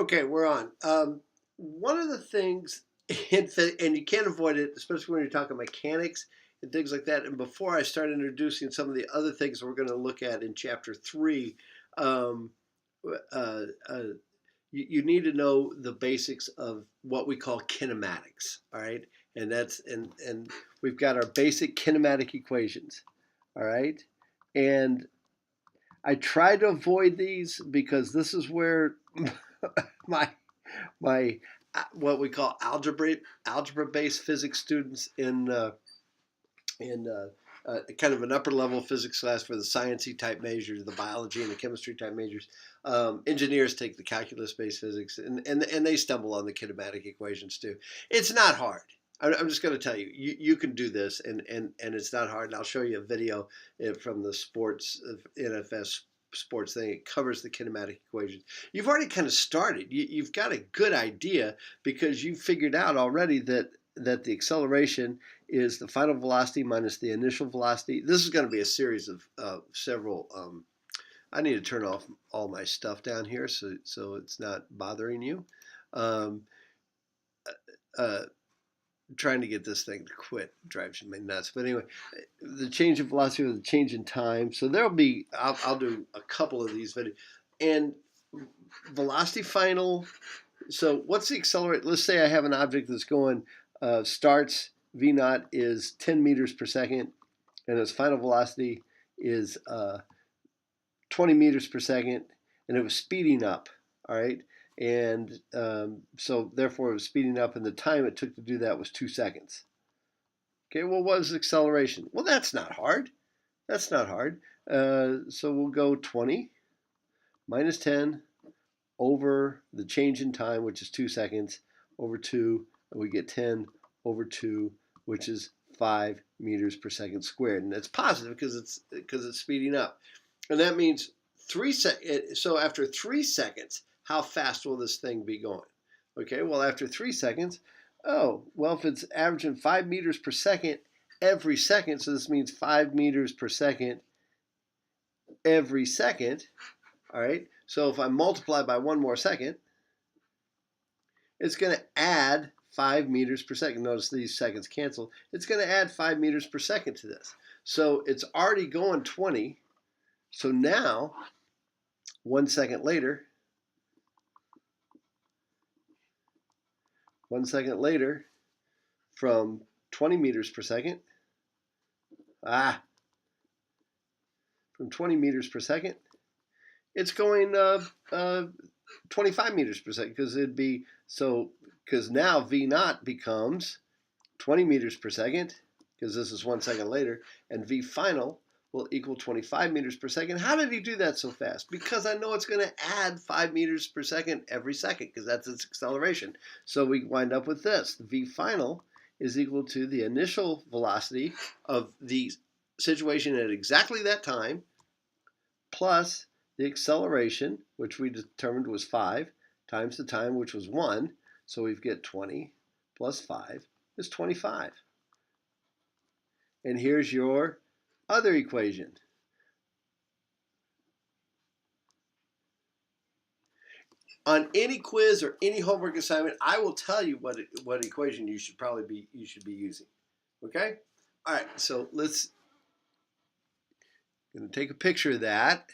Okay, we're on. One of the things, and you can't avoid it, especially when you're talking mechanics and things like that. And before I start introducing some of the other things we're going to look at in chapter 3, um, uh, uh, you need to know the basics of what we call kinematics. All right, and we've got our basic kinematic equations. All right, and I try to avoid these because this is where my my what we call algebra based physics students in kind of an upper level physics class for the sciencey type measures, the biology and the chemistry type measures. Engineers take the calculus based physics, and they stumble on the kinematic equations too. It's not hard. I'm just going to tell you, you can do this, and it's not hard. And I'll show you a video from the sports NFS sports thing. It covers the kinematic equations. You've already kind of started. You've got a good idea because you figured out already that the acceleration is the final velocity minus the initial velocity. This is going to be a series of several. I need to turn off all my stuff down here so it's not bothering you. Um, uh, Trying to get this thing to quit drives me nuts. But anyway, the change in velocity or the change in time. So there'll be. I'll do a couple of these videos and velocity final. So what's the accelerate? Let's say I have an object that's going starts v naught is 10 meters per second, and its final velocity is 20 meters per second, and it was speeding up. All right, and so therefore it was speeding up, and the time it took to do that was 2 seconds. Okay, well, what is acceleration? Well, that's not hard. That's not hard. So we'll go 20 minus 10 over the change in time, which is 2 seconds, over 2, and we get 10 over 2, which is 5 meters per second squared. And that's positive because it's speeding up. And that means 3 seconds. So after 3 seconds, how fast will this thing be going? Okay, well, after 3 seconds, oh, well, if it's averaging 5 meters per second every second, so this means 5 meters per second every second, all right, so if I multiply by 1 more second, it's going to add 5 meters per second. Notice these seconds cancel. It's going to add 5 meters per second to this. So it's already going 20. So now, 1 second later, 1 second later, from 20 meters per second, from 20 meters per second, it's going 25 meters per second because it'd be so because now v naught becomes 20 meters per second because this is 1 second later, and v final will equal 25 meters per second. How did he do that so fast? Because I know it's going to add 5 meters per second every second because that's its acceleration. So we wind up with this. V final is equal to the initial velocity of the situation at exactly that time plus the acceleration, which we determined was 5, times the time, which was 1. So we get 20 plus 5 is 25. And here's your other equation. On any quiz or any homework assignment, I will tell you what equation you should be using. Okay? All right, so going to take a picture of that.